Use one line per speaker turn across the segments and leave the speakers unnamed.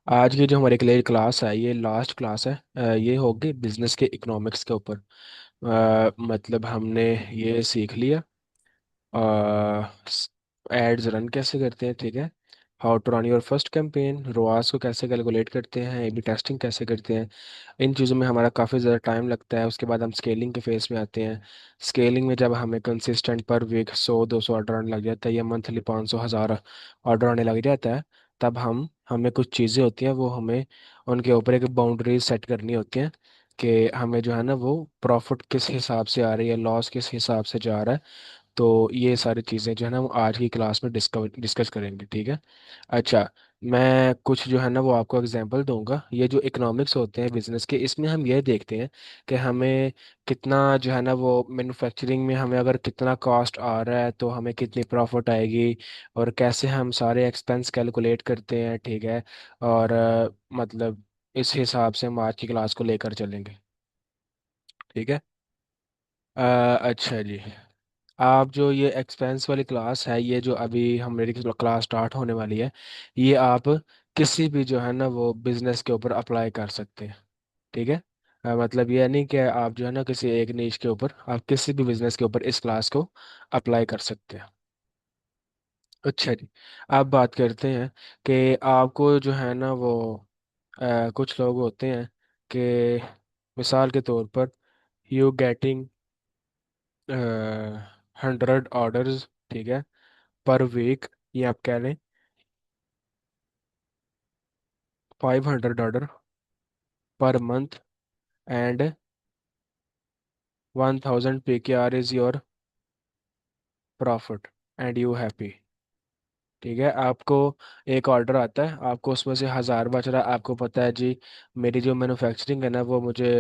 आज की जो हमारी क्लास है ये लास्ट क्लास है। ये होगी बिजनेस के इकोनॉमिक्स के ऊपर। मतलब हमने ये सीख लिया एड्स रन कैसे करते हैं, ठीक है। How to run your first campaign, ROAS को कैसे कैलकुलेट करते हैं, ए बी टेस्टिंग कैसे करते हैं। इन चीज़ों में हमारा काफ़ी ज़्यादा टाइम लगता है। उसके बाद हम स्केलिंग के फेस में आते हैं। स्केलिंग में जब हमें कंसिस्टेंट पर वीक 100-200 ऑर्डर आने लग जाता है या मंथली 500-1000 ऑर्डर आने लग जाता है, तब हम हमें कुछ चीज़ें होती हैं, वो हमें उनके ऊपर एक बाउंड्रीज सेट करनी होती हैं कि हमें जो है ना वो प्रॉफिट किस हिसाब से आ रही है, लॉस किस हिसाब से जा रहा है। तो ये सारी चीज़ें जो है ना वो आज की क्लास में डिस्कस करेंगे, ठीक है। अच्छा, मैं कुछ जो है ना वो आपको एग्जांपल दूंगा। ये जो इकोनॉमिक्स होते हैं बिजनेस के, इसमें हम ये देखते हैं कि हमें कितना जो है ना वो मैन्युफैक्चरिंग में हमें अगर कितना कॉस्ट आ रहा है तो हमें कितनी प्रॉफिट आएगी, और कैसे हम सारे एक्सपेंस कैलकुलेट करते हैं, ठीक है। और मतलब इस हिसाब से हम आज की क्लास को लेकर चलेंगे, ठीक है। अच्छा जी, आप जो ये एक्सपेंस वाली क्लास है, ये जो अभी हम मेरी क्लास स्टार्ट होने वाली है, ये आप किसी भी जो है ना वो बिजनेस के ऊपर अप्लाई कर सकते हैं, ठीक है। मतलब ये नहीं कि आप जो है ना किसी एक नीश के ऊपर, आप किसी भी बिजनेस के ऊपर इस क्लास को अप्लाई कर सकते हैं। अच्छा जी, आप बात करते हैं कि आपको जो है ना वो कुछ लोग होते हैं कि मिसाल के तौर पर यू गेटिंग 100 ऑर्डर्स, ठीक है, पर वीक, ये आप कह लें 500 order per month, and 1000 PKR is your profit and you happy, ठीक है। आपको एक ऑर्डर आता है, आपको उसमें से 1000 बच रहा है, आपको पता है जी मेरी जो मैन्युफैक्चरिंग है ना वो मुझे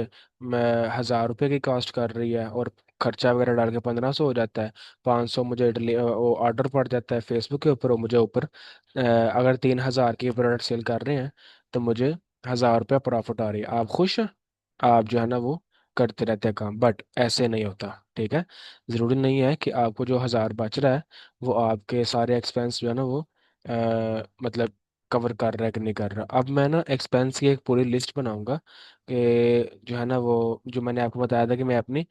1000 रुपये की कॉस्ट कर रही है, और खर्चा वगैरह डाल के 1500 हो जाता है। 500 मुझे वो ऑर्डर पड़ जाता है फेसबुक के ऊपर, और मुझे ऊपर अगर 3000 की प्रोडक्ट सेल कर रहे हैं तो मुझे 1000 रुपया प्रॉफिट आ रही है। आप खुश हैं? आप जो है ना वो करते रहते हैं काम, बट ऐसे नहीं होता, ठीक है। ज़रूरी नहीं है कि आपको जो 1000 बच रहा है वो आपके सारे एक्सपेंस जो है ना वो मतलब कवर कर रहा है कि नहीं कर रहा। अब मैं ना एक्सपेंस की एक पूरी लिस्ट बनाऊंगा कि जो है ना वो, जो मैंने आपको बताया था कि मैं अपनी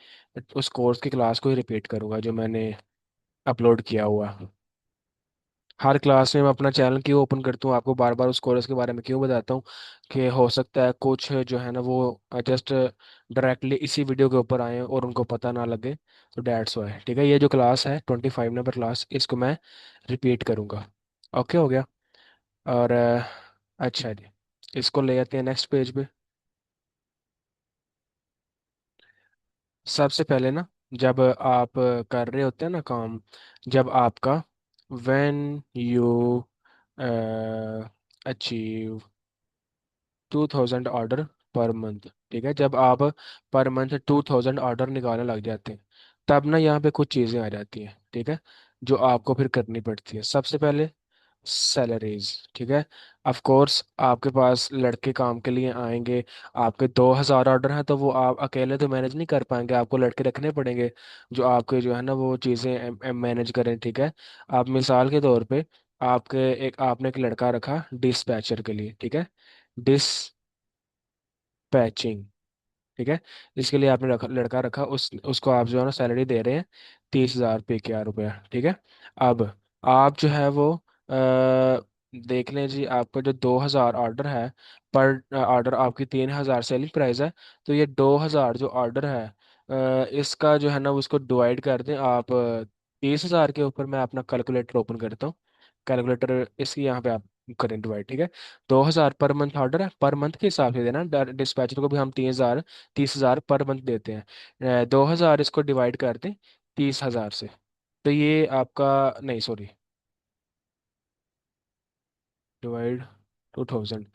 उस कोर्स की क्लास को ही रिपीट करूंगा जो मैंने अपलोड किया हुआ। हर क्लास में मैं अपना चैनल क्यों ओपन करता हूँ, आपको बार बार उस कोर्स के बारे में क्यों बताता हूँ, कि हो सकता है कुछ जो है ना वो जस्ट डायरेक्टली इसी वीडियो के ऊपर आए और उनको पता ना लगे। तो डैट्स वाई, ठीक है। ये जो क्लास है 25 नंबर क्लास, इसको मैं रिपीट करूँगा। ओके हो गया। और अच्छा जी, इसको ले जाते हैं नेक्स्ट पेज पे। सबसे पहले ना, जब आप कर रहे होते हैं ना काम, जब आपका when you achieve 2000 order per month, ठीक है, जब आप पर मंथ 2000 ऑर्डर निकालने लग जाते हैं, तब ना यहाँ पे कुछ चीज़ें आ जाती हैं, ठीक है, जो आपको फिर करनी पड़ती है। सबसे पहले सैलरीज, ठीक है। ऑफ कोर्स आपके पास लड़के काम के लिए आएंगे। आपके 2000 ऑर्डर हैं तो वो आप अकेले तो मैनेज नहीं कर पाएंगे, आपको लड़के रखने पड़ेंगे जो आपके जो है ना वो चीज़ें मैनेज करें, ठीक है। आप मिसाल के तौर पे आपने एक लड़का रखा डिस्पैचर के लिए, ठीक है। डिस्पैचिंग, ठीक है। इसके लिए आपने लड़का रखा, उसको आप जो है ना सैलरी दे रहे हैं 30,000 रुपया, ठीक है। अब आप जो है वो देख लें जी, आपका जो 2000 ऑर्डर है, पर ऑर्डर आपकी 3000 सेलिंग प्राइस है, तो ये 2000 जो ऑर्डर है इसका जो है ना उसको डिवाइड कर दें आप 30,000 के ऊपर। मैं अपना कैलकुलेटर ओपन करता हूँ, कैलकुलेटर इसकी यहाँ पे आप करें डिवाइड, ठीक है। 2000 पर मंथ ऑर्डर है, पर मंथ के हिसाब से देना। डिस्पैचर को भी हम 30,000 पर मंथ देते हैं। 2000 इसको डिवाइड कर दें 30,000 से, तो ये आपका, नहीं सॉरी, डिवाइड 2000।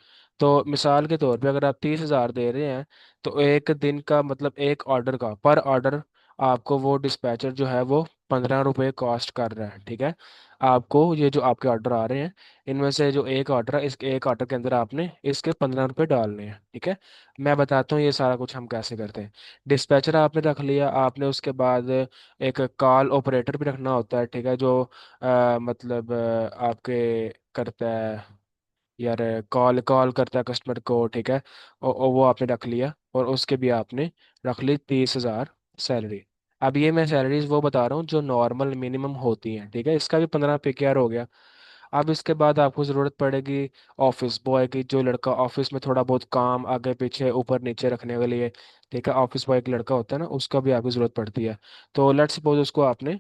तो मिसाल के तौर पे अगर आप 30,000 दे रहे हैं, तो एक दिन का मतलब एक ऑर्डर का, पर ऑर्डर आपको वो डिस्पैचर जो है वो 15 रुपये कॉस्ट कर रहा है, ठीक है। आपको ये जो आपके ऑर्डर आ रहे हैं, इनमें से जो एक ऑर्डर है, इस एक ऑर्डर के अंदर आपने इसके 15 रुपये डालने हैं, ठीक है। मैं बताता हूँ ये सारा कुछ हम कैसे करते हैं। डिस्पैचर आपने रख लिया, आपने उसके बाद एक कॉल ऑपरेटर भी रखना होता है, ठीक है, जो मतलब आपके करता है यार कॉल कॉल करता है कस्टमर को, ठीक है। और वो आपने रख लिया, और उसके भी आपने रख ली 30,000 सैलरी। अब ये मैं सैलरीज वो बता रहा हूँ जो नॉर्मल मिनिमम होती हैं, ठीक है। इसका भी 15 पे के आर हो गया। अब इसके बाद आपको ज़रूरत पड़ेगी ऑफिस बॉय की, जो लड़का ऑफिस में थोड़ा बहुत काम आगे पीछे ऊपर नीचे रखने के लिए, ठीक है, ऑफिस बॉय एक लड़का होता है ना, उसका भी आपको ज़रूरत पड़ती है। तो लेट्स सपोज उसको आपने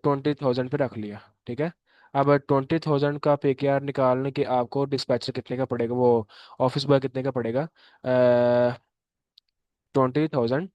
20,000 पे रख लिया, ठीक है। अब 20,000 का पे के आर निकालने के आपको डिस्पैचर कितने का पड़ेगा, वो ऑफिस बॉय कितने का पड़ेगा। 20,000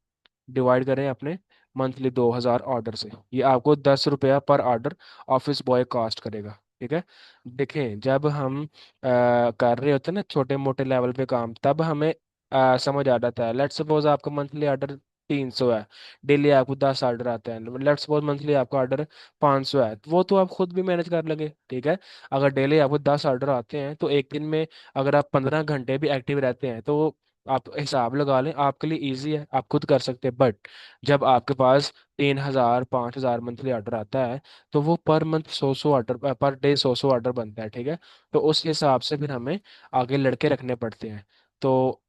डिवाइड करें अपने मंथली 2,000 ऑर्डर से, ये आपको 10 रुपया पर ऑर्डर ऑफिस बॉय कॉस्ट करेगा, ठीक है। देखें, जब हम कर रहे होते हैं ना छोटे मोटे लेवल पे काम, तब हमें समझ आ जाता है। लेट्स सपोज आपका मंथली ऑर्डर 300 है, डेली आपको 10 ऑर्डर आते हैं। लेट्स सपोज मंथली आपका ऑर्डर 500 है, तो वो तो आप खुद भी मैनेज कर लगे, ठीक है। अगर डेली आपको 10 ऑर्डर आते हैं तो एक दिन में अगर आप 15 घंटे भी एक्टिव रहते हैं तो आप हिसाब लगा लें, आपके लिए इजी है, आप खुद कर सकते हैं। बट जब आपके पास 3,000 5,000 मंथली ऑर्डर आता है, तो वो per month 100 100 order, per day 100 100 order बनता है, ठीक है। तो उस हिसाब से फिर हमें आगे लड़के रखने पड़ते हैं। तो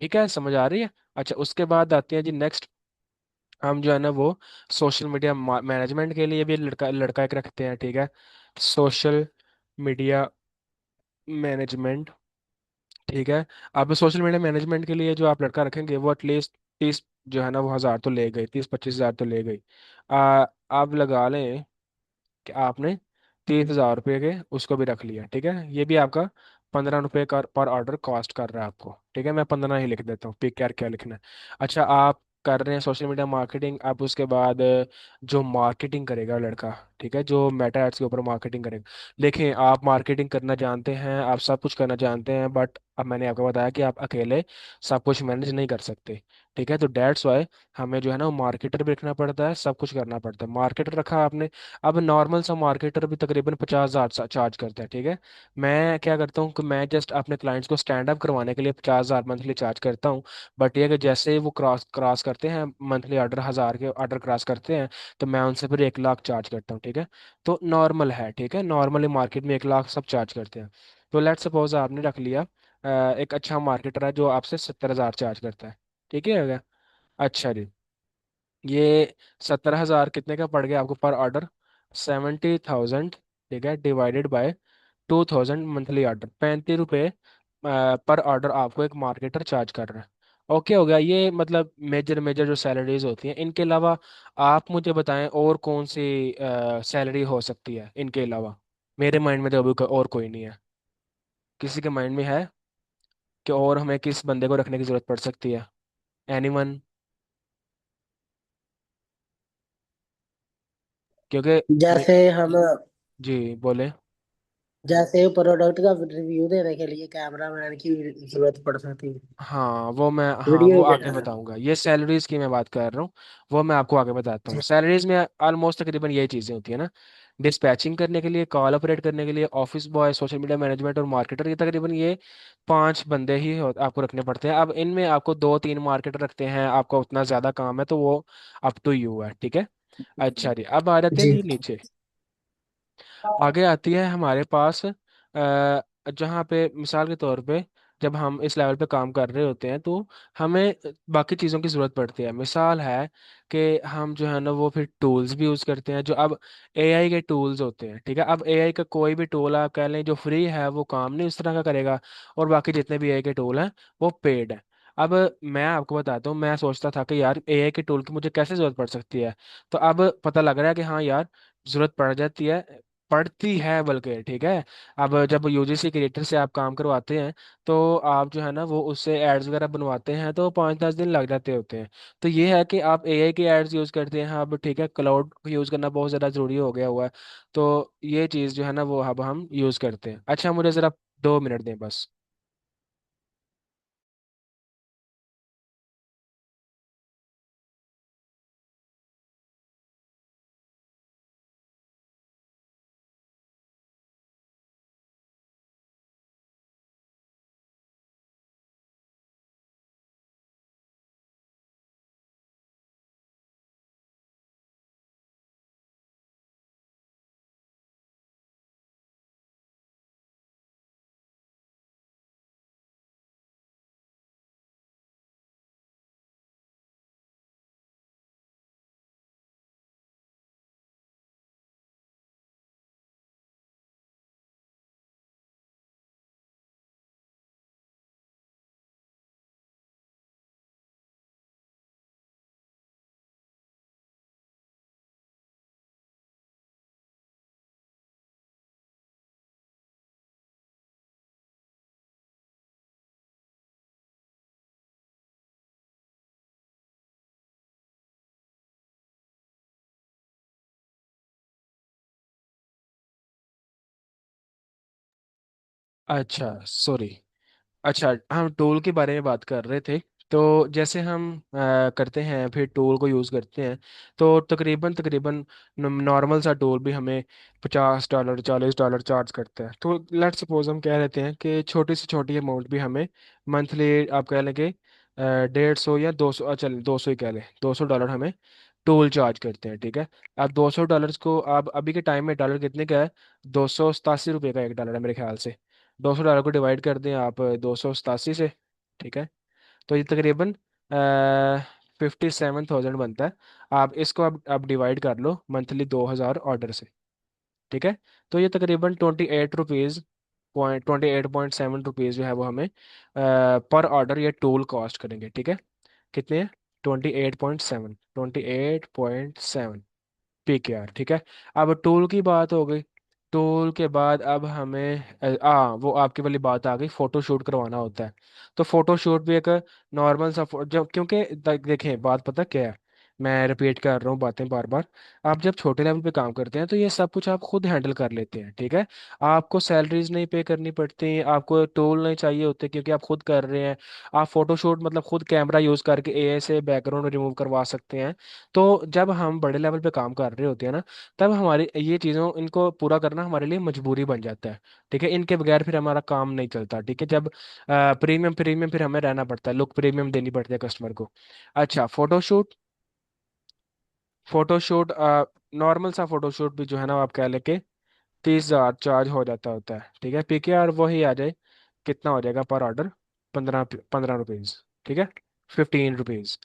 ठीक है, समझ आ रही है। अच्छा, उसके बाद आते हैं जी नेक्स्ट। हम जो है ना वो सोशल मीडिया मैनेजमेंट के लिए भी लड़का लड़का एक रखते हैं, ठीक है। सोशल मीडिया मैनेजमेंट, ठीक है। अब सोशल मीडिया मैनेजमेंट के लिए जो आप लड़का रखेंगे वो एटलीस्ट 30 जो है ना वो हज़ार तो ले गई, 30 25 हज़ार तो ले गई। आप लगा लें कि आपने 30,000 रुपये के उसको भी रख लिया, ठीक है। ये भी आपका 15 रुपये का पर ऑर्डर कॉस्ट कर रहा है आपको, ठीक है। मैं 15 ही लिख देता हूँ, पिक क्या क्या लिखना है। अच्छा, आप कर रहे हैं सोशल मीडिया मार्केटिंग। अब उसके बाद जो मार्केटिंग करेगा लड़का, ठीक है, जो मेटा एड्स के ऊपर मार्केटिंग करेगा। देखें, आप मार्केटिंग करना जानते हैं, आप सब कुछ करना जानते हैं, बट अब मैंने आपको बताया कि आप अकेले सब कुछ मैनेज नहीं कर सकते, ठीक है। तो डेट्स वाई हमें जो है ना वो मार्केटर भी रखना पड़ता है, सब कुछ करना पड़ता है। मार्केटर रखा आपने, अब नॉर्मल सा मार्केटर भी तकरीबन 50,000 चार्ज करता है, ठीक है। मैं क्या करता हूँ कि मैं जस्ट अपने क्लाइंट्स को स्टैंड अप करवाने के लिए 50,000 मंथली चार्ज करता हूँ। बट ये कि जैसे ही वो क्रॉस क्रॉस करते हैं मंथली ऑर्डर, 1,000 के ऑर्डर क्रॉस करते हैं, तो मैं उनसे फिर 1 लाख चार्ज करता हूँ, ठीक है। तो नॉर्मल है, ठीक है, नॉर्मली मार्केट में 1 लाख सब चार्ज करते हैं। तो लेट सपोज आपने रख लिया एक अच्छा मार्केटर है जो आपसे 70,000 चार्ज करता है, ठीक है, हो गया। अच्छा जी, ये 17,000 कितने का पड़ गया आपको पर ऑर्डर। 70,000, ठीक है, डिवाइडेड बाय 2,000 मंथली ऑर्डर, 35 रुपये पर ऑर्डर आपको एक मार्केटर चार्ज कर रहा है। ओके, हो गया ये। मतलब मेजर मेजर जो सैलरीज होती हैं, इनके अलावा आप मुझे बताएं और कौन सी सैलरी हो सकती है इनके अलावा। मेरे माइंड में तो अभी और कोई नहीं है। किसी के माइंड में है कि और हमें किस बंदे को रखने की जरूरत पड़ सकती है। एनीवन? क्योंकि
जैसे हम
जी बोले।
जैसे प्रोडक्ट का रिव्यू देने के लिए कैमरामैन की जरूरत पड़ सकती है,
हाँ वो मैं, हाँ
वीडियो
वो आगे
एडिटर।
बताऊंगा। ये सैलरीज की मैं बात कर रहा हूँ, वो मैं आपको आगे बताता हूँ। सैलरीज में ऑलमोस्ट तकरीबन यही चीज़ें होती है ना। डिस्पैचिंग करने के लिए, कॉल ऑपरेट करने के लिए, office boy, social media management और मार्केटर, ये तकरीबन ये 5 बंदे ही आपको रखने पड़ते हैं। अब इनमें आपको 2 3 मार्केटर रखते हैं, आपका उतना ज़्यादा काम है तो वो अप टू यू है, ठीक है। अच्छा जी, अब आ जाते हैं
जी
जी नीचे। आगे आती है हमारे पास जहाँ पे मिसाल के तौर पे जब हम इस लेवल पे काम कर रहे होते हैं तो हमें बाकी चीज़ों की ज़रूरत पड़ती है। मिसाल है कि हम जो है ना वो फिर टूल्स भी यूज़ करते हैं, जो अब एआई के टूल्स होते हैं, ठीक है। अब एआई का कोई भी टूल आप कह लें जो फ्री है वो काम नहीं उस तरह का करेगा, और बाकी जितने भी एआई के टूल हैं वो पेड है। अब मैं आपको बताता हूँ, मैं सोचता था कि यार एआई के टूल की मुझे कैसे ज़रूरत पड़ सकती है। तो अब पता लग रहा है कि हाँ यार, ज़रूरत पड़ जाती है, पड़ती है बल्कि, ठीक है। अब जब यूजीसी क्रिएटर से आप काम करवाते हैं तो आप जो है ना वो उससे एड्स वगैरह बनवाते हैं तो 5 10 दिन लग जाते होते हैं। तो ये है कि आप एआई के एड्स यूज़ करते हैं अब, ठीक है, क्लाउड यूज़ करना बहुत ज़्यादा ज़रूरी हो गया हुआ है। तो ये चीज़ जो है ना वो अब हम यूज़ करते हैं। अच्छा, मुझे ज़रा 2 मिनट दें बस। अच्छा सॉरी। अच्छा, हम टूल के बारे में बात कर रहे थे। तो जैसे हम करते हैं, फिर टूल को यूज़ करते हैं, तो तकरीबन तकरीबन नॉर्मल सा टूल भी हमें $50 $40 चार्ज करता है। तो लेट सपोज हम कह लेते हैं कि छोटी से छोटी अमाउंट भी हमें मंथली, आप कह लें कि 150 या 200, चल 200 ही कह लें, $200 हमें टोल चार्ज करते हैं, ठीक है। अब $200 को, आप अभी के टाइम में डॉलर कितने का है? $287 का एक डॉलर है मेरे ख्याल से। $200 को डिवाइड कर दें आप 287 से, ठीक है। तो ये तकरीबन 57,000 बनता है। आप इसको अब डिवाइड कर लो मंथली 2,000 ऑर्डर से, ठीक है। तो ये तकरीबन 28.7 रुपीज़ जो है वो हमें पर ऑर्डर ये टोल कॉस्ट करेंगे, ठीक है। कितने हैं? 28.7 PKR, ठीक है। अब टोल की बात हो गई। टोल के बाद अब हमें वो आपकी वाली बात आ गई, फोटो शूट करवाना होता है। तो फोटो शूट भी एक नॉर्मल सा जो, क्योंकि देखें बात पता क्या है, मैं रिपीट कर रहा हूँ बातें बार बार। आप जब छोटे लेवल पे काम करते हैं तो ये सब कुछ आप खुद हैंडल कर लेते हैं, ठीक है। आपको सैलरीज नहीं पे करनी पड़ती, आपको टोल नहीं चाहिए होते, क्योंकि आप खुद कर रहे हैं। आप फोटोशूट मतलब खुद कैमरा यूज करके एआई से बैकग्राउंड रिमूव करवा सकते हैं। तो जब हम बड़े लेवल पे काम कर रहे होते हैं ना, तब हमारी ये चीज़ों इनको पूरा करना हमारे लिए मजबूरी बन जाता है, ठीक है। इनके बगैर फिर हमारा काम नहीं चलता, ठीक है। जब प्रीमियम प्रीमियम फिर हमें रहना पड़ता है, लुक प्रीमियम देनी पड़ती है कस्टमर को। अच्छा, फोटोशूट। फोटोशूट नॉर्मल सा फोटोशूट भी जो है ना, आप कह लें कि 30,000 चार्ज हो जाता होता है, ठीक है। PKR वही आ जाए, कितना हो जाएगा पर ऑर्डर? 15 15 रुपीज़, ठीक है। 15 रुपीज़।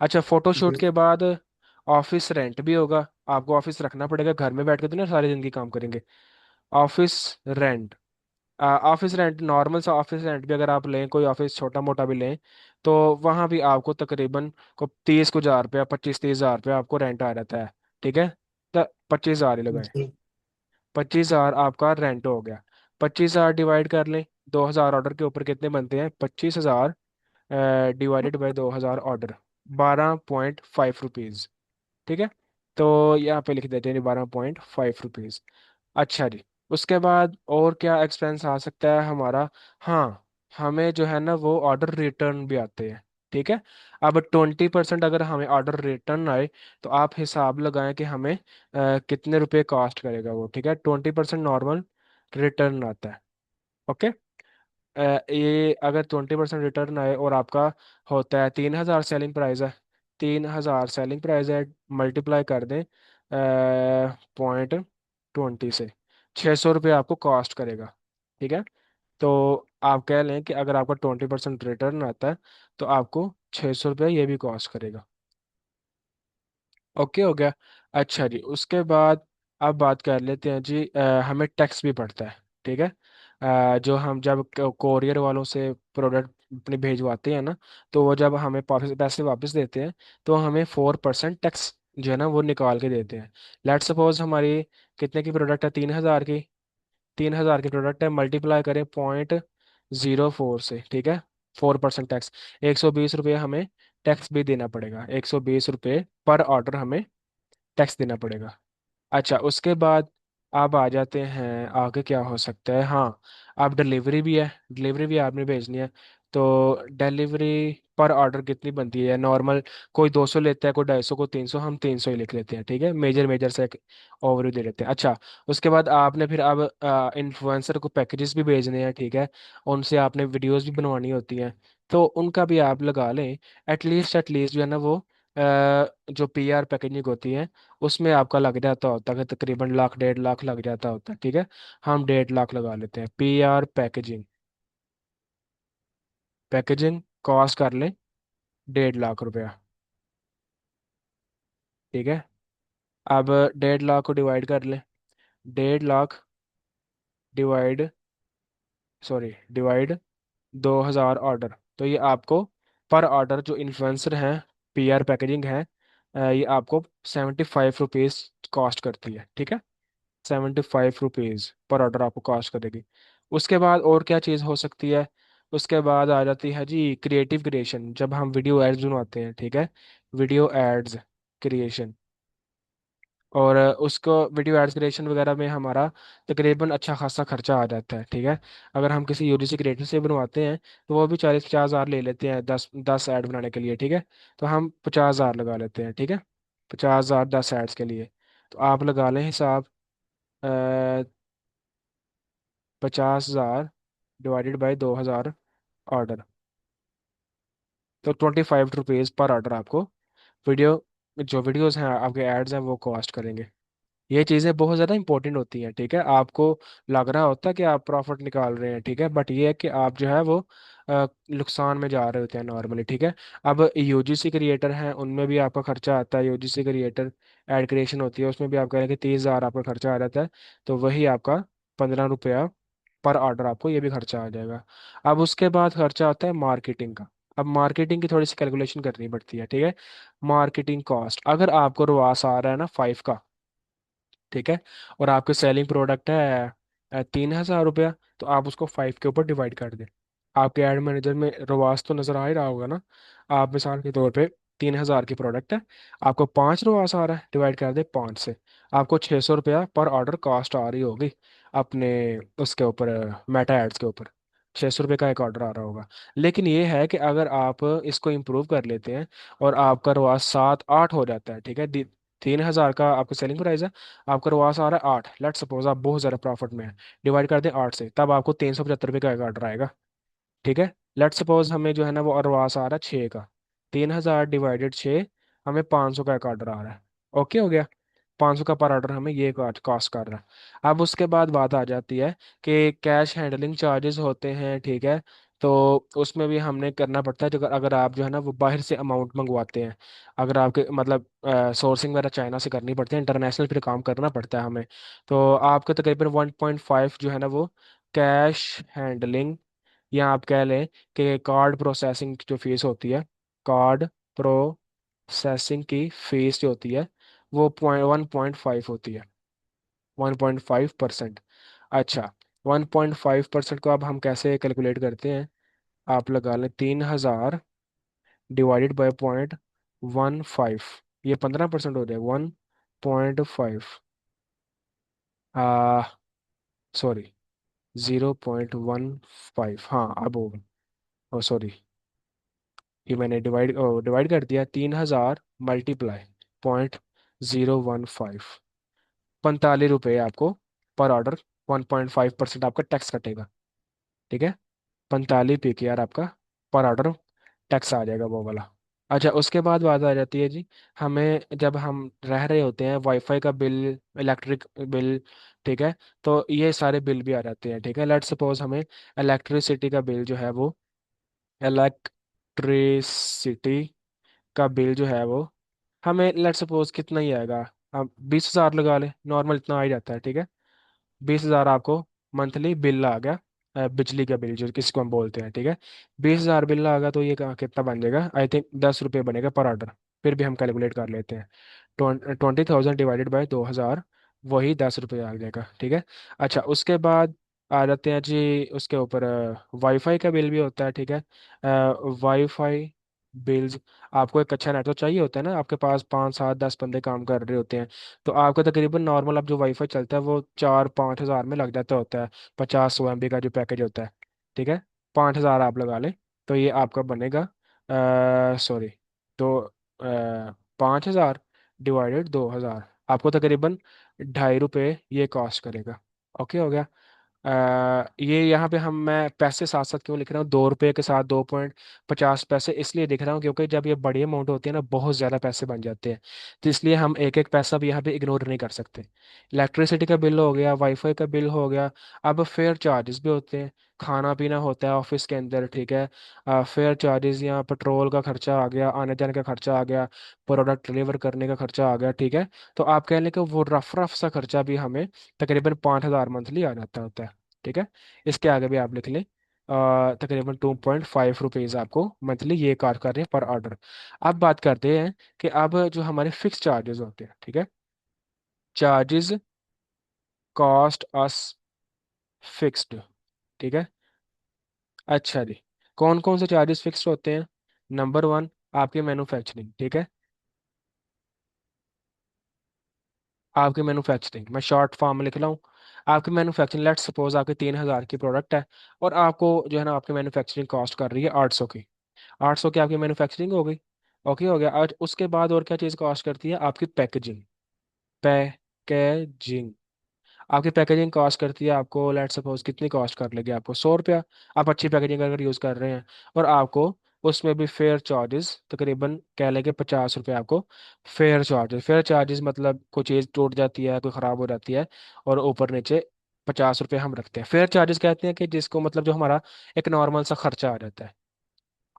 अच्छा, फोटोशूट
हम्म।
के बाद ऑफिस रेंट भी होगा। आपको ऑफिस रखना पड़ेगा, घर में बैठ के तो ना सारी जिंदगी काम करेंगे। Office rent. Office rent, normal सा ऑफिस रेंट भी अगर आप लें, कोई ऑफिस छोटा मोटा भी लें, तो वहाँ भी आपको तकरीबन को 30 को 1,000 रुपया, 25 30 हजार रुपया आपको रेंट आ जाता है, ठीक है। तो 25,000 ही लगाएं।
जी।
25,000 आपका रेंट हो गया। 25,000 डिवाइड कर लें 2,000 ऑर्डर के ऊपर, कितने बनते हैं? 25,000 डिवाइडेड बाई 2,000 ऑर्डर, 12.5 रुपीज़, ठीक है। तो यहाँ पे लिख देते हैं 12.5 रुपीज़। अच्छा जी। उसके बाद और क्या एक्सपेंस आ सकता है हमारा? हाँ, हमें जो है ना वो ऑर्डर रिटर्न भी आते हैं, ठीक है। अब 20% अगर हमें ऑर्डर रिटर्न आए, तो आप हिसाब लगाएं कि हमें कितने रुपए कॉस्ट करेगा वो, ठीक है। 20% नॉर्मल रिटर्न आता है, ओके। ये अगर 20% रिटर्न आए और आपका होता है 3,000 सेलिंग प्राइस है, 3,000 सेलिंग प्राइस है, मल्टीप्लाई कर दें 0.20 से, 600 रुपये आपको कॉस्ट करेगा, ठीक है। तो आप कह लें कि अगर आपका 20% रिटर्न आता है, तो आपको 600 रुपये ये भी कॉस्ट करेगा। ओके हो गया। अच्छा जी, उसके बाद अब बात कर लेते हैं जी, हमें टैक्स भी पड़ता है, ठीक है। जो हम जब कोरियर वालों से प्रोडक्ट अपने भेजवाते हैं ना, तो वो जब हमें पैसे वापस देते हैं, तो हमें 4% टैक्स जो है ना वो निकाल के देते हैं। लेट सपोज हमारी कितने की प्रोडक्ट है? 3,000 की। 3,000 की प्रोडक्ट है, मल्टीप्लाई करें 0.04 से, ठीक है। 4% टैक्स, 120 रुपये हमें टैक्स भी देना पड़ेगा। 120 रुपये पर ऑर्डर हमें टैक्स देना पड़ेगा। अच्छा, उसके बाद आप आ जाते हैं आगे, क्या हो सकता है? हाँ, आप डिलीवरी भी है, डिलीवरी भी आपने भेजनी है। तो डिलीवरी पर ऑर्डर कितनी बनती है नॉर्मल? कोई 200 लेता है, कोई 250, को 300, हम 300 ही लिख लेते हैं, ठीक है। मेजर मेजर से एक ओवरव्यू दे देते हैं। अच्छा, उसके बाद आपने फिर अब इन्फ्लुएंसर को पैकेजेस भी भेजने हैं, ठीक है। उनसे आपने वीडियोस भी बनवानी होती हैं, तो उनका भी आप लगा लें। एटलीस्ट जो है ना वो जो PR पैकेजिंग होती है, उसमें आपका लग जाता होता है तकरीबन लाख 1.5 लाख लग जाता होता है, ठीक है। हम 1.5 लाख लगा लेते हैं PR पैकेजिंग। पैकेजिंग कॉस्ट कर लें 1.5 लाख रुपया, ठीक है। अब 1.5 लाख को डिवाइड कर लें, 1.5 lakh divide, sorry divide 2,000 order, तो ये आपको पर ऑर्डर जो इन्फ्लुएंसर हैं, PR पैकेजिंग है, ये आपको 75 रुपीज़ कॉस्ट करती है, ठीक है। 75 रुपीज़ पर ऑर्डर आपको कॉस्ट करेगी। उसके बाद और क्या चीज़ हो सकती है? उसके बाद आ जाती है जी क्रिएटिव क्रिएशन, जब हम वीडियो एड्स बनवाते हैं, ठीक है। वीडियो एड्स क्रिएशन, और उसको वीडियो एड्स क्रिएशन वगैरह में हमारा तकरीबन अच्छा खासा खर्चा आ जाता है, ठीक है। अगर हम किसी यूजीसी क्रिएटर से बनवाते हैं तो वो भी 40-50 हज़ार ले लेते हैं 10 10 ऐड बनाने के लिए, ठीक है। तो हम 50 हज़ार लगा लेते हैं, ठीक है। 50 हज़ार 10 ऐड्स के लिए। तो आप लगा लें हिसाब, 50 हज़ार डिवाइडेड बाई 2 हज़ार ऑर्डर, तो 25 रुपीज़ पर ऑर्डर आपको वीडियो, जो वीडियोस हैं आपके एड्स हैं वो कॉस्ट करेंगे। ये चीज़ें बहुत ज़्यादा इंपॉर्टेंट होती हैं, ठीक है। आपको लग रहा होता है कि आप प्रॉफिट निकाल रहे हैं, ठीक है, बट ये है कि आप जो है वो नुकसान में जा रहे होते हैं नॉर्मली, ठीक है। अब यूजीसी क्रिएटर हैं, उनमें भी आपका खर्चा आता है। यूजीसी क्रिएटर एड क्रिएशन होती है, उसमें भी आप कह रहे हैं कि 30 हज़ार आपका खर्चा आ जाता है। तो वही आपका 15 रुपया पर ऑर्डर आपको ये भी खर्चा आ जाएगा। अब उसके बाद खर्चा आता है मार्केटिंग का। अब मार्केटिंग की थोड़ी सी कैलकुलेशन करनी पड़ती है, ठीक है। मार्केटिंग कॉस्ट, अगर आपको रवास आ रहा है ना 5 का, ठीक है, और आपके सेलिंग प्रोडक्ट है 3 हज़ार रुपया, तो आप उसको 5 के ऊपर डिवाइड कर दें। आपके एड मैनेजर में रवास तो नज़र आ ही रहा होगा ना। आप मिसाल के तौर पे 3 हज़ार की प्रोडक्ट है, आपको 5 रवास आ रहा है, डिवाइड कर दे 5 से। आपको 600 रुपया पर ऑर्डर कॉस्ट आ रही होगी अपने उसके ऊपर, मेटा एड्स के ऊपर। 600 रुपये का एक ऑर्डर आ रहा होगा। लेकिन ये है कि अगर आप इसको इम्प्रूव कर लेते हैं और आपका रवास 7-8 हो जाता है, ठीक है। 3 हज़ार का आपका सेलिंग प्राइस है, आपका रवास आ रहा है 8, लेट सपोज आप बहुत ज़्यादा प्रॉफिट में है, डिवाइड कर दें 8 से, तब आपको 375 रुपये का एक ऑर्डर आएगा, ठीक है। लेट सपोज हमें जो है ना वो अरवास आ रहा है 6 का, 3 हज़ार डिवाइडेड 6, हमें 500 का एक ऑर्डर आ रहा है। ओके हो गया। 500 का पर ऑर्डर हमें ये कॉस्ट कर रहा है। अब उसके बाद बात आ जाती है कि कैश हैंडलिंग चार्जेस होते हैं, ठीक है। तो उसमें भी हमने करना पड़ता है, जो अगर अगर आप जो है ना वो बाहर से अमाउंट मंगवाते हैं, अगर आपके मतलब सोर्सिंग वगैरह चाइना से करनी पड़ती है, इंटरनेशनल फिर काम करना पड़ता है हमें। तो आपको तकरीबन 1.5 जो है ना वो कैश हैंडलिंग, या आप कह लें कि कार्ड प्रोसेसिंग जो फीस होती है, कार्ड प्रोसेसिंग की फीस जो होती है वो 1.5 होती है, 1.5%। अच्छा, 1.5% को अब हम कैसे कैलकुलेट करते हैं। आप लगा लें 3 हज़ार डिवाइडेड बाई 0.15, ये 15% हो जाए 1.5, आ सॉरी 0.15, हाँ अब होगा। ओ सॉरी, ये मैंने डिवाइड कर दिया। 3 हज़ार मल्टीप्लाई 0.015, 45 रुपये आपको पर ऑर्डर, 1.5% आपका टैक्स कटेगा, ठीक है। 45 पी यार आपका पर ऑर्डर टैक्स आ जाएगा वो वाला। अच्छा, उसके बाद बात आ जाती है जी, हमें जब हम रह रहे होते हैं वाईफाई का बिल, इलेक्ट्रिक बिल, ठीक है, तो ये सारे बिल भी आ जाते हैं, ठीक है। लेट्स सपोज हमें इलेक्ट्रिसिटी का बिल जो है वो, इलेक्ट्रिसिटी का बिल जो है वो हमें लेट सपोज कितना ही आएगा, हम 20 हज़ार लगा लें, नॉर्मल इतना आ ही जाता है, ठीक है। 20 हज़ार आपको मंथली बिल आ गया, बिजली का बिल जो किसको हम बोलते हैं, ठीक है। 20 हज़ार बिल आ गया, तो ये कितना बन जाएगा, आई थिंक 10 रुपये बनेगा पर ऑर्डर। फिर भी हम कैलकुलेट कर लेते हैं, 20,000 डिवाइडेड बाई 2 हज़ार, वही 10 रुपये आ जाएगा, ठीक है। अच्छा, उसके बाद आ जाते हैं जी उसके ऊपर, वाईफाई का बिल भी होता है, ठीक है। वाईफाई बिल्स, आपको एक अच्छा नेटवर्क चाहिए होता है ना, आपके पास 5 7 10 बंदे काम कर रहे होते हैं, तो आपका तकरीबन नॉर्मल अब जो वाईफाई चलता है वो 4-5 हज़ार में लग जाता होता है, 50-100 MB का जो पैकेज होता है, ठीक है। 5 हज़ार आप लगा लें, तो ये आपका बनेगा, सॉरी, तो 5 हज़ार डिवाइडेड 2 हज़ार, आपको तकरीबन 2.5 रुपये ये कॉस्ट करेगा। ओके हो गया। ये यहाँ पे हम, मैं पैसे साथ साथ क्यों लिख रहा हूँ, 2 रुपये के साथ 2.50 पैसे इसलिए लिख रहा हूँ क्योंकि जब ये बड़ी अमाउंट होती है ना बहुत ज़्यादा पैसे बन जाते हैं, तो इसलिए हम एक एक पैसा भी यहाँ पे इग्नोर नहीं कर सकते। इलेक्ट्रिसिटी का बिल हो गया, वाईफाई का बिल हो गया, अब फेयर चार्जेस भी होते हैं, खाना पीना होता है ऑफिस के अंदर, ठीक है। फेयर चार्जेस, या पेट्रोल का खर्चा आ गया, आने जाने का खर्चा आ गया, प्रोडक्ट डिलीवर करने का खर्चा आ गया, ठीक है। तो आप कह लें कि वो रफ रफ सा खर्चा भी हमें तकरीबन 5 हज़ार मंथली आ जाता होता है, ठीक है। इसके आगे भी आप लिख लें, तकरीबन 2.5 रुपीज़ आपको मंथली ये कार कर रहे हैं पर ऑर्डर। अब बात करते हैं कि अब जो हमारे फिक्स चार्जेस होते हैं, ठीक है, चार्जेस कॉस्ट अस फिक्स्ड, ठीक है। अच्छा जी, कौन कौन से चार्जेस फिक्स्ड होते हैं। नंबर 1, आपके मैन्युफैक्चरिंग, ठीक है। आपकी मैन्युफैक्चरिंग, मैं शॉर्ट फॉर्म में लिख रहा हूँ। आपकी मैन्युफैक्चरिंग, लेट्स सपोज आपकी 3,000 की प्रोडक्ट है, और आपको जो है ना आपकी मैन्युफैक्चरिंग कॉस्ट कर रही है 800 की। 800 की आपकी मैन्युफैक्चरिंग हो गई। ओके हो गया। और उसके बाद और क्या चीज़ कॉस्ट करती है? आपकी पैकेजिंग। पैकेजिंग। आपकी पैकेजिंग कॉस्ट करती है आपको, लेट सपोज कितनी कॉस्ट कर लेगी आपको? 100 रुपया। आप अच्छी पैकेजिंग अगर यूज़ कर रहे हैं, और आपको उसमें भी फेयर चार्जेस तकरीबन कह लेंगे 50 रुपये आपको। फेयर चार्जेस मतलब कोई चीज़ टूट जाती है, कोई ख़राब हो जाती है, और ऊपर नीचे 50 रुपये हम रखते हैं। फेयर चार्जेस कहते हैं कि जिसको मतलब जो हमारा एक नॉर्मल सा खर्चा आ जाता है।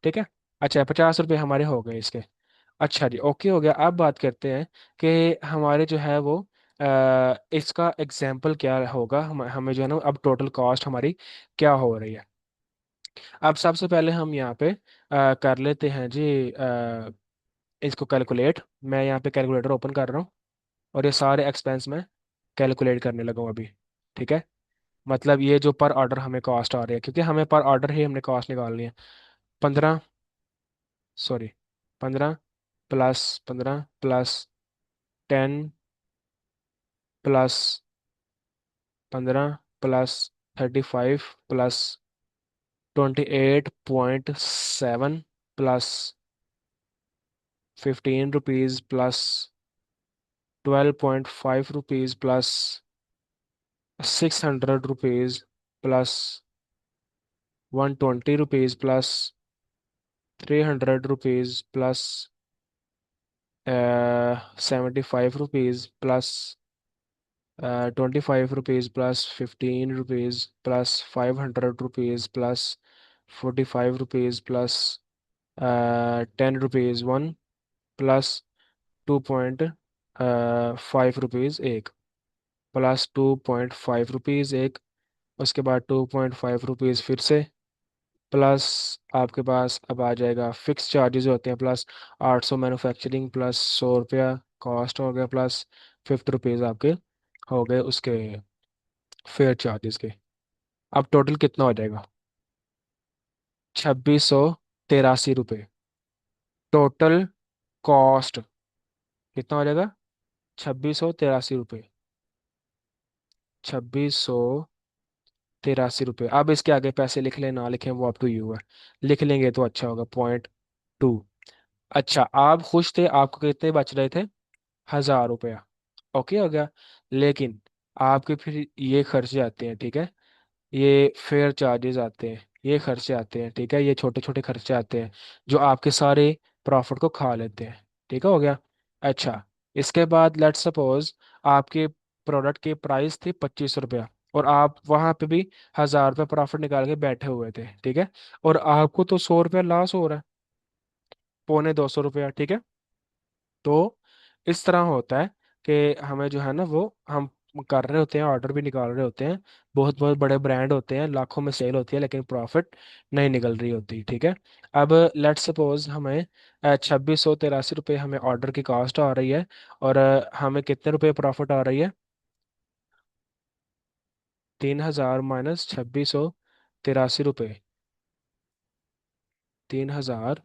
ठीक है। अच्छा, 50 रुपये हमारे हो गए इसके। अच्छा जी, ओके हो गया। अब बात करते हैं कि हमारे जो है वो इसका एग्जाम्पल क्या होगा, हमें जो है ना अब टोटल कॉस्ट हमारी क्या हो रही है। अब सबसे पहले हम यहाँ पे कर लेते हैं जी इसको कैलकुलेट। मैं यहाँ पे कैलकुलेटर ओपन कर रहा हूँ, और ये सारे एक्सपेंस में कैलकुलेट करने लगा हूँ अभी। ठीक है। मतलब ये जो पर ऑर्डर हमें कॉस्ट आ रही है, क्योंकि हमें पर ऑर्डर ही हमने कॉस्ट निकालनी है। 15, sorry, 15 plus 15 plus 10 plus 15 plus 35 plus 28.7 plus 15 rupees plus 12.5 rupees plus 600 rupees plus 120 rupees plus 300 rupees plus 75 rupees plus 25 rupees plus 15 rupees plus 500 rupees plus 45 rupees plus 10 rupees one plus 2.5 rupees एक, plus 2.5 rupees एक, उसके बाद 2.5 rupees फिर से, plus आपके पास अब आ जाएगा fix charges होते हैं, प्लस 800 मैन्युफैक्चरिंग प्लस 100 रुपया कॉस्ट हो गया, प्लस 50 रुपीज़ आपके हो गए उसके फेयर चार्जेस के। अब टोटल कितना हो जाएगा? 2683 रुपये। टोटल कॉस्ट कितना हो जाएगा? 2683 रुपये। 2683 रुपये। अब इसके आगे पैसे लिख लें ना लिखें वो अप टू यू है। लिख लेंगे तो अच्छा होगा। .2। अच्छा, आप खुश थे, आपको कितने बच रहे थे? 1,000 रुपया। ओके हो गया। लेकिन आपके फिर ये खर्चे आते हैं, ठीक है, ये फेयर चार्जेस आते हैं, ये खर्चे आते हैं, ठीक है, ये छोटे छोटे खर्चे आते हैं जो आपके सारे प्रॉफिट को खा लेते हैं। ठीक है, हो गया। अच्छा, इसके बाद लेट्स सपोज आपके प्रोडक्ट की प्राइस थी 25 रुपया, और आप वहाँ पे भी 1,000 रुपये प्रॉफिट निकाल के बैठे हुए थे। ठीक है। और आपको तो 100 रुपया लॉस हो रहा है, पौने 200 रुपया। ठीक है। तो इस तरह होता है कि हमें जो है ना वो हम कर रहे होते हैं, ऑर्डर भी निकाल रहे होते हैं, बहुत बहुत बड़े ब्रांड होते हैं, लाखों में सेल होती है, लेकिन प्रॉफिट नहीं निकल रही होती। ठीक है। अब लेट्स सपोज हमें 2683 रुपये हमें ऑर्डर की कॉस्ट आ रही है, और हमें कितने रुपए प्रॉफिट आ रही है? 3,000 माइनस 2683 रुपये। 3,000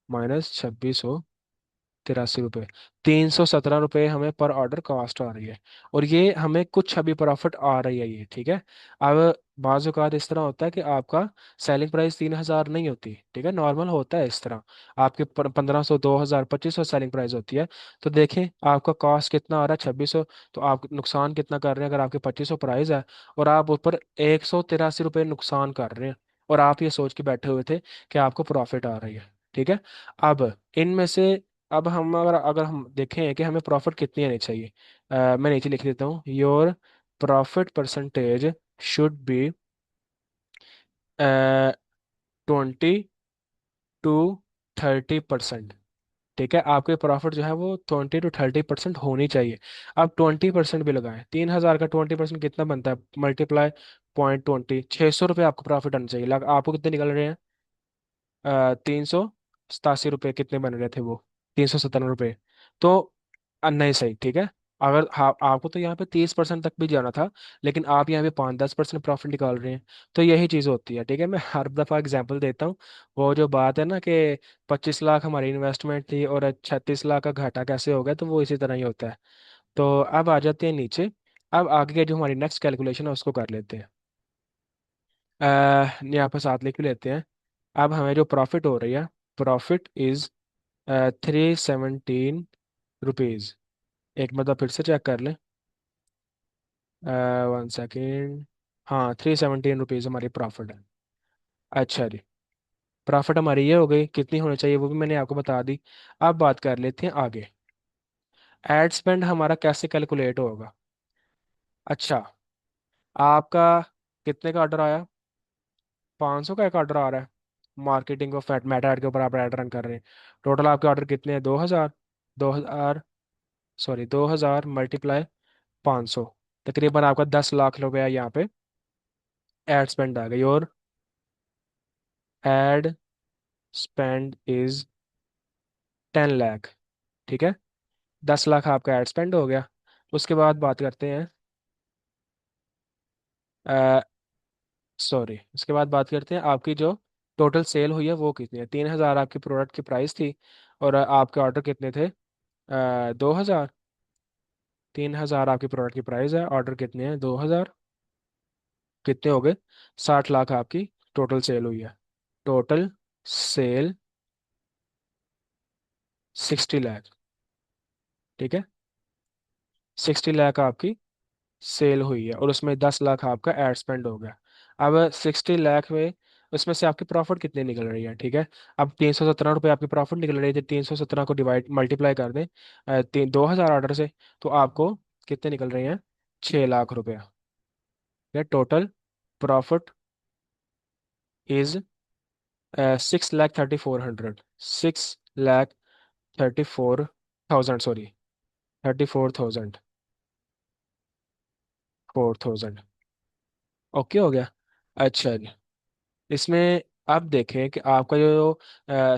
माइनस 2683 रुपये। 317 रुपये हमें पर ऑर्डर कॉस्ट आ रही है, और ये हमें कुछ अभी प्रॉफिट आ रही है ये। ठीक है। अब बाज़ औक़ात इस तरह होता है कि आपका सेलिंग प्राइस 3,000 नहीं होती। ठीक है, नॉर्मल होता है इस तरह। आपके 1,500, 2,000, 2,500 सेलिंग प्राइस होती है। तो देखें आपका कॉस्ट कितना आ रहा है? 2,600। तो आप नुकसान कितना कर रहे हैं? अगर आपके 2,500 प्राइस है, और आप ऊपर 183 रुपये नुकसान कर रहे हैं, और आप ये सोच के बैठे हुए थे कि आपको प्रॉफिट आ रही है। ठीक है। अब इनमें से अब हम अगर अगर हम देखें कि हमें प्रॉफिट कितनी आनी चाहिए, मैं नीचे लिख देता हूँ, your profit percentage should be 20 to 30%। ठीक है, आपके प्रॉफिट जो है वो 20 to 30% होनी चाहिए। अब 20% भी लगाएं, 3,000 का 20% कितना बनता है? मल्टीप्लाई 0.20, 600 रुपये आपको प्रॉफिट आना चाहिए। आपको कितने निकल रहे हैं? 387 रुपये। कितने बन रहे थे वो? 397 रुपये। तो नहीं सही। ठीक है। अगर आपको तो यहाँ पे 30% तक भी जाना था, लेकिन आप यहाँ पे 5-10% प्रॉफिट निकाल रहे हैं। तो यही चीज़ होती है। ठीक है, मैं हर दफ़ा एग्जांपल देता हूँ। वो जो बात है ना कि 25 लाख हमारी इन्वेस्टमेंट थी और 36 लाख का घाटा कैसे हो गया, तो वो इसी तरह ही होता है। तो अब आ जाते हैं नीचे। अब आगे के जो हमारी नेक्स्ट कैलकुलेशन है उसको कर लेते हैं। यहाँ पर साथ लिख भी लेते हैं। अब हमें जो प्रॉफिट हो रही है, प्रॉफिट इज 317 रुपीज़। एक मतलब फिर से चेक कर लें। 1 सेकेंड। हाँ, 317 रुपीज़ हमारी प्रॉफिट है। अच्छा जी। प्रॉफिट हमारी ये हो गई, कितनी होनी चाहिए वो भी मैंने आपको बता दी। अब बात कर लेते हैं आगे। एड स्पेंड हमारा कैसे कैलकुलेट होगा। अच्छा, आपका कितने का ऑर्डर आया? 500 का एक ऑर्डर आ रहा है। मार्केटिंग और फैट मेटा ऐड के ऊपर आप ऐड रन कर रहे हैं। टोटल आपके ऑर्डर कितने हैं? 2000। 2000, सॉरी 2000 मल्टीप्लाई 500, तकरीबन आपका 10 लाख रुपया यहाँ पे एड स्पेंड आ गई। और एड स्पेंड इज 10 लाख। ठीक है, 10 लाख आपका एड स्पेंड हो गया। उसके बाद बात करते हैं, सॉरी, उसके बाद बात करते हैं आपकी जो टोटल सेल हुई है वो कितनी है। 3000 आपकी प्रोडक्ट की प्राइस थी, और आपके ऑर्डर कितने थे? 2000। 3000 आपकी प्रोडक्ट की प्राइस है, ऑर्डर कितने हैं? 2000। कितने हो गए? 60 लाख आपकी टोटल सेल हुई है। Total sale 60 lakh. ठीक है, 60 लाख आपकी सेल हुई है, और उसमें 10 लाख आपका एड स्पेंड हो गया। अब 60 लाख में उसमें से आपकी प्रॉफिट कितनी निकल रही है? ठीक है, अब 317 रुपये आपकी प्रॉफिट निकल रही है। 317 को डिवाइड मल्टीप्लाई कर दें 2000 ऑर्डर से, तो आपको कितने निकल रहे हैं? 6 लाख रुपया। Total profit is 6 lakh 34 hundred. 6 lakh 34 thousand, sorry, 34 thousand. 4000। Okay हो गया। अच्छा जी। इसमें आप देखें कि आपका जो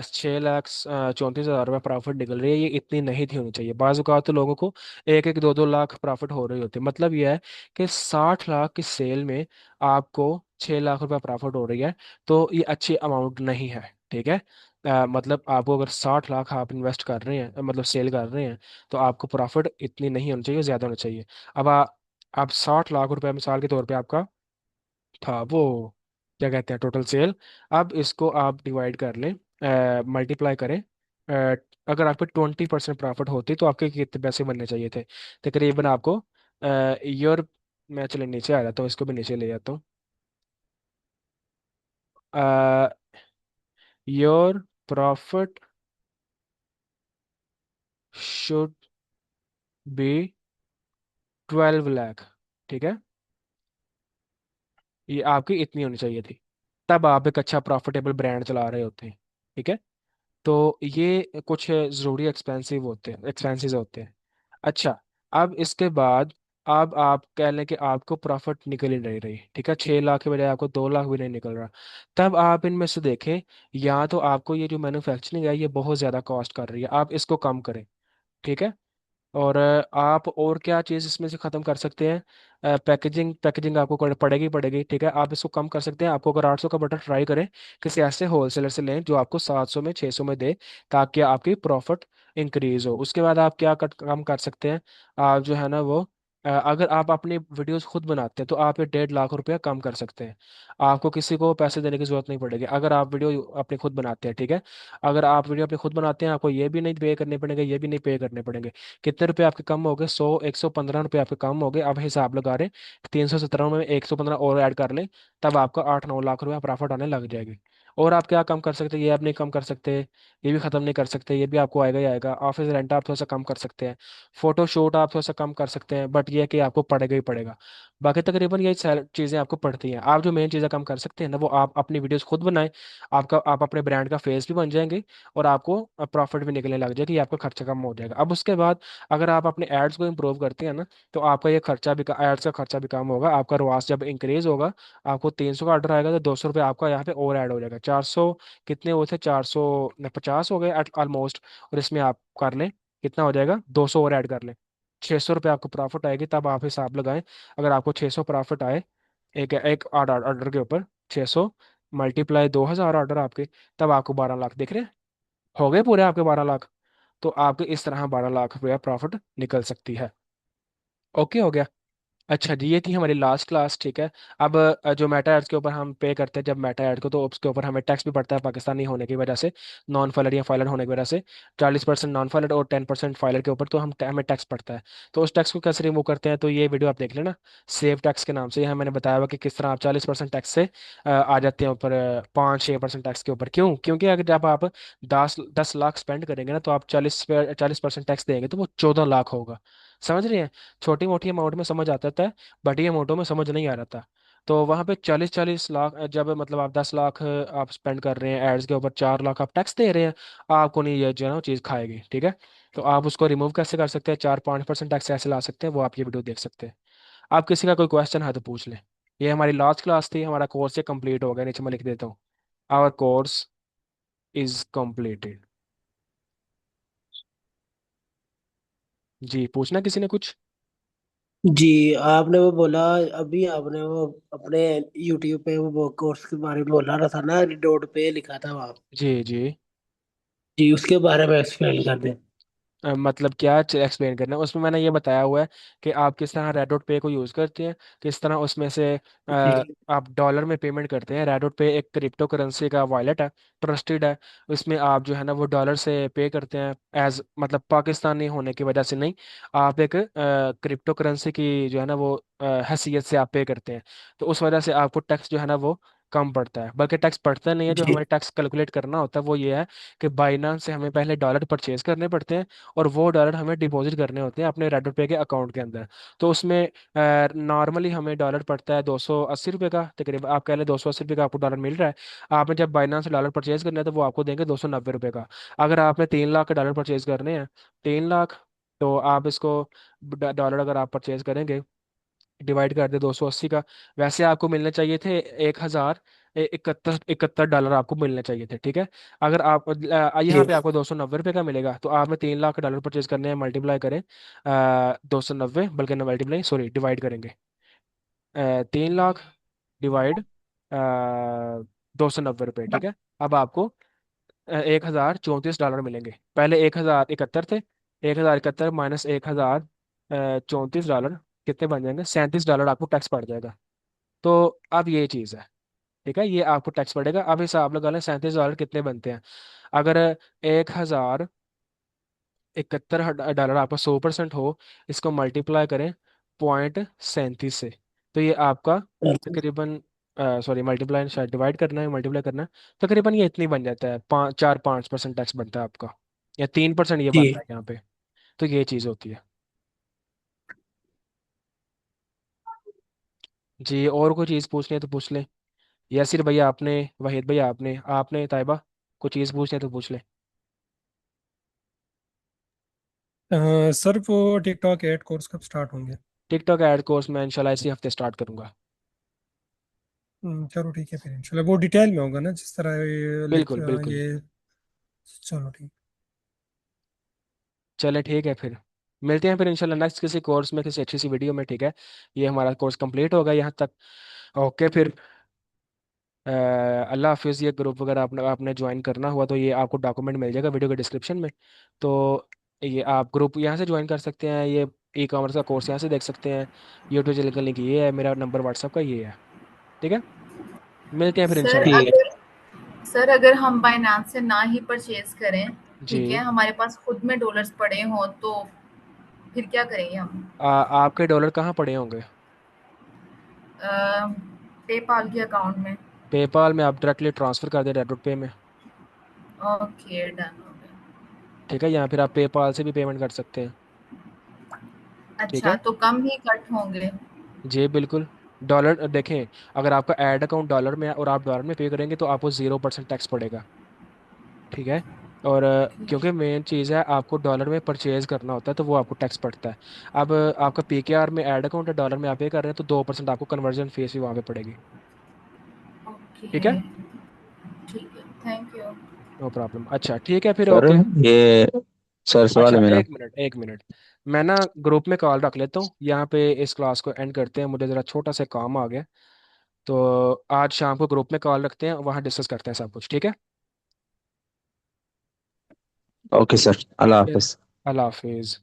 6 लाख 34 हज़ार रुपये प्रॉफिट निकल रही है, ये इतनी नहीं थी होनी चाहिए। बाज़ औक़ात तो लोगों को 1 1 2 2 लाख प्रॉफिट हो रही होती है। मतलब ये है कि 60 लाख की सेल में आपको 6 लाख रुपये प्रॉफिट हो रही है, तो ये अच्छी अमाउंट नहीं है। ठीक है, मतलब आपको अगर 60 लाख आप इन्वेस्ट कर रहे हैं, मतलब सेल कर रहे हैं, तो आपको प्रॉफिट इतनी नहीं होनी चाहिए, ज़्यादा होनी चाहिए। अब आप 60 लाख रुपये मिसाल के तौर पे आपका था वो, क्या कहते हैं, टोटल सेल। अब इसको आप डिवाइड कर लें, मल्टीप्लाई करें। अ, अगर आप पे 20% प्रॉफिट होती तो आपके कितने पैसे बनने चाहिए थे? तकरीबन आपको योर, मैं चले नीचे आ जाता हूँ, इसको भी नीचे ले जाता हूँ। Your profit should be 12 lakh. ठीक है, ये आपकी इतनी होनी चाहिए थी, तब आप एक अच्छा प्रॉफिटेबल ब्रांड चला रहे होते हैं। ठीक है, तो ये कुछ ज़रूरी एक्सपेंसेस होते हैं। अच्छा, अब इसके बाद अब आप कह लें कि आपको प्रॉफिट निकल ही नहीं रही। ठीक है, 6 लाख के बजाय आपको 2 लाख भी नहीं निकल रहा। तब आप इनमें से देखें, या तो आपको ये जो मैन्युफैक्चरिंग है ये बहुत ज़्यादा कॉस्ट कर रही है, आप इसको कम करें। ठीक है, और आप और क्या चीज़ इसमें से ख़त्म कर सकते हैं? पैकेजिंग, पैकेजिंग आपको पड़ेगी पड़ेगी। ठीक है, आप इसको कम कर सकते हैं। आपको अगर 800 का बटर ट्राई करें, किसी ऐसे होलसेलर से लें जो आपको 700 में 600 में दे, ताकि आपकी प्रॉफिट इंक्रीज हो। उसके बाद आप क्या कम कर सकते हैं? आप जो है ना वो, अगर आप अपनी वीडियोस खुद बनाते हैं तो आप ये 1.5 लाख रुपया कम कर सकते हैं। आपको किसी को पैसे देने की जरूरत नहीं पड़ेगी अगर आप वीडियो अपने खुद बनाते हैं। ठीक है, अगर आप वीडियो अपने खुद बनाते हैं, आपको ये भी नहीं पे करने पड़ेंगे, ये भी नहीं पे करने पड़ेंगे। कितने रुपए आपके कम हो गए? 115 रुपये आपके कम हो गए। अब हिसाब लगा रहे हैं, 317 में 115 और ऐड कर लें, तब आपका 8 9 लाख रुपया प्रॉफिट आने लग जाएगी। और आप क्या कम कर सकते हैं? ये आप नहीं कम कर सकते, ये भी ख़त्म नहीं कर सकते, ये भी आपको आएगा ही आएगा। ऑफिस रेंट आप थोड़ा सा कम कर सकते हैं, फोटो शूट आप थोड़ा सा कम कर सकते हैं, बट ये है कि आपको पड़ेगा ही पड़ेगा। बाकी तकरीबन ये चीज़ें आपको पड़ती हैं। आप जो मेन चीज़ें कम कर सकते हैं ना, वो आप अपनी वीडियोस खुद बनाएं। आप अपने ब्रांड का फेस भी बन जाएंगे, और आपको प्रॉफिट भी निकलने लग जाएगा, ये आपका खर्चा कम हो जाएगा। अब उसके बाद अगर आप अपने एड्स को इम्प्रूव करते हैं ना, तो आपका ये खर्चा भी, एड्स का खर्चा भी कम होगा। आपका रवाज जब इंक्रीज होगा, आपको 300 का ऑर्डर आएगा तो 200 रुपये आपका यहाँ पे और ऐड हो जाएगा। 400, कितने वो थे, 450 हो गए ऑलमोस्ट। और इसमें आप कर लें, कितना हो जाएगा, 200 और ऐड कर लें, 600 रुपये आपको प्रॉफिट आएगी। तब आप हिसाब लगाएं, अगर आपको 600 प्रॉफिट आए एक एक ऑर्डर ऑर्डर के ऊपर, 600 मल्टीप्लाई 2000 ऑर्डर आपके, तब आपको 12 लाख दिख रहे हैं, हो गए पूरे आपके 12 लाख। तो आपके इस तरह 12 लाख रुपया प्रॉफिट निकल सकती है। ओके हो गया। अच्छा जी, ये थी हमारी लास्ट क्लास, ठीक है। अब जो मेटा एड्स के ऊपर हम पे करते हैं जब मेटा ऐड को, तो उसके ऊपर हमें टैक्स भी पड़ता है पाकिस्तानी होने की वजह से, नॉन फाइलर या फाइलर होने की वजह से। 40% नॉन फाइलर और 10% फाइलर के ऊपर तो हमें टैक्स पड़ता है। तो उस टैक्स को कैसे रिमूव करते हैं, तो ये वीडियो आप देख लेना, सेव टैक्स के नाम से। यहाँ मैंने बताया हुआ कि किस तरह आप 40% टैक्स से आ जाते हैं ऊपर 5-6% टैक्स के ऊपर। क्यों? क्योंकि अगर जब आप 10 10 लाख स्पेंड करेंगे ना, तो आप 40% टैक्स देंगे, तो वो 14 लाख होगा। समझ रहे हैं? छोटी मोटी अमाउंट में समझ आता था, बट ये अमाउंटों में समझ नहीं आ रहा था। तो वहाँ पे 40-40 लाख, जब मतलब आप 10 लाख आप स्पेंड कर रहे हैं एड्स के ऊपर, 4 लाख आप टैक्स दे रहे हैं, आपको नहीं ये जो है ना चीज़ खाएगी, ठीक है। तो आप उसको रिमूव कैसे कर सकते हैं, 4-5% टैक्स कैसे ला सकते हैं, वो आप ये वीडियो देख सकते हैं। आप किसी का कोई क्वेश्चन है तो पूछ लें। ये हमारी लास्ट क्लास थी, हमारा कोर्स ये कंप्लीट हो गया, नीचे मैं लिख देता हूँ, आवर कोर्स इज कंप्लीटेड। जी, पूछना किसी ने कुछ?
जी, आपने वो बोला, अभी आपने वो अपने यूट्यूब पे वो कोर्स के बारे में बोला रहा था ना, डॉट पे लिखा था वहाँ।
जी जी।
जी, उसके बारे में एक्सप्लेन कर दें।
मतलब क्या एक्सप्लेन करना है उसमें? मैंने ये बताया हुआ है कि आप किस तरह रेडोट पे को यूज़ करते हैं, किस तरह उसमें से
जी
आप डॉलर में पेमेंट करते हैं। रेडोट पे एक क्रिप्टो करेंसी का वॉलेट है, ट्रस्टेड है। उसमें आप जो है ना वो डॉलर से पे करते हैं, एज मतलब पाकिस्तानी होने की वजह से नहीं, आप एक क्रिप्टो करेंसी की जो है ना वो हैसियत से आप पे करते हैं। तो उस वजह से आपको टैक्स जो है ना वो कम पड़ता है, बल्कि टैक्स पड़ता नहीं है। जो
जी
हमें टैक्स कैलकुलेट करना होता है वो ये है कि बाइनांस से हमें पहले डॉलर परचेज करने पड़ते हैं, और वो डॉलर हमें डिपॉजिट करने होते हैं अपने रेडो पे के अकाउंट के अंदर। तो उसमें नॉर्मली हमें डॉलर पड़ता है 280 रुपये का तकरीबन, आप कह लें 280 रुपये का आपको डॉलर मिल रहा है। आपने जब बाइनांस से डॉलर परचेज करना है तो वो आपको देंगे 290 रुपये का। अगर आपने 3 लाख के डॉलर परचेज करने हैं, 3 लाख, तो आप इसको डॉलर अगर आप परचेज करेंगे, डिवाइड कर दे 280 का, वैसे आपको मिलने चाहिए थे 1000 इकहत्तर आपको मिलने चाहिए थे, ठीक है। अगर आप यहाँ
जी
पे आपको 290 रुपये का मिलेगा, तो आपने 3 लाख डॉलर परचेज करने हैं, मल्टीप्लाई करें 290, बल्कि ना मल्टीप्लाई सॉरी डिवाइड करेंगे, 3 लाख डिवाइड 290 रुपये, ठीक है। अब आपको 1034 डॉलर मिलेंगे। पहले 1071 थे, 1071 माइनस 1034 डॉलर कितने बन जाएंगे? 37 डॉलर आपको टैक्स पड़ जाएगा। तो अब ये चीज़ है, ठीक है, ये आपको टैक्स पड़ेगा। अब हिसाब लगा लें 37 डॉलर कितने बनते हैं। अगर 1071 डॉलर आपका 100% हो, इसको मल्टीप्लाई करें 0.37 से, तो ये आपका तकरीबन, सॉरी मल्टीप्लाई शायद डिवाइड करना है, मल्टीप्लाई करना है, तकरीबन ये इतनी बन जाता है, 4-5% टैक्स बनता है आपका, या 3% ये
जी
बनता है यहाँ पे। तो ये चीज़ होती है। जी, और कोई चीज़ पूछनी है तो पूछ लें। यासिर भैया आपने, वहीद भैया आपने ताइबा, कुछ चीज़ पूछनी है तो पूछ लें।
सर वो टिकटॉक एड कोर्स कब स्टार्ट होंगे?
टिकटॉक ऐड कोर्स मैं इंशाल्लाह इसी हफ्ते स्टार्ट करूंगा।
चलो ठीक है फिर, इंशाल्लाह वो डिटेल में होगा ना, जिस तरह
बिल्कुल बिल्कुल।
ये। चलो ठीक।
चले ठीक है फिर, मिलते हैं फिर इंशाल्लाह नेक्स्ट किसी कोर्स में, किसी अच्छी सी वीडियो में, ठीक है। ये हमारा कोर्स कंप्लीट होगा यहाँ तक। ओके फिर, अल्लाह हाफिज़। ये ग्रुप वगैरह आपने आपने ज्वाइन करना हुआ तो ये आपको डॉक्यूमेंट मिल जाएगा वीडियो के डिस्क्रिप्शन में। तो ये आप ग्रुप यहाँ से ज्वाइन कर सकते हैं, ये ई कॉमर्स का कोर्स यहाँ से देख सकते हैं। यूट्यूब चैनल का लिंक ये है, मेरा नंबर व्हाट्सएप का ये है, ठीक है। मिलते हैं फिर
सर
इंशाल्लाह।
ठीक
अगर सर अगर हम बाइनांस से ना ही परचेज करें, ठीक है,
जी,
हमारे पास खुद में डॉलर्स पड़े हों, तो फिर क्या करेंगे हम?
आपके डॉलर कहाँ पड़े होंगे?
पेपाल के अकाउंट में।
पेपाल में आप डायरेक्टली ट्रांसफर कर दें रेडोट पे में,
ओके, डन हो गया।
ठीक है। या फिर आप पेपाल से भी पेमेंट कर सकते हैं, ठीक
अच्छा,
है।
तो कम ही कट होंगे?
जी बिल्कुल। डॉलर देखें, अगर आपका ऐड अकाउंट डॉलर में है और आप डॉलर में पे करेंगे तो आपको 0% टैक्स पड़ेगा, ठीक है। और क्योंकि मेन चीज़ है आपको डॉलर में परचेज करना होता है, तो वो आपको टैक्स पड़ता है। अब आपका पीकेआर में ऐड अकाउंट है, डॉलर में आप पे कर रहे हैं, तो 2% आपको कन्वर्जन फीस भी वहाँ पे पड़ेगी, ठीक
ओके,
है।
ठीक है, थैंक यू।
No problem. अच्छा ठीक है फिर,
सर
ओके।
ये सर सवाल
अच्छा,
है मेरा।
एक मिनट एक मिनट, मैं ना ग्रुप में कॉल रख लेता हूँ, यहाँ पे इस क्लास को एंड करते हैं, मुझे ज़रा छोटा सा काम आ गया। तो आज शाम को ग्रुप में कॉल रखते हैं, वहाँ डिस्कस करते हैं सब कुछ, ठीक है।
ओके सर, अल्लाह
फिर
हाफिज।
अल्लाह हाफिज़।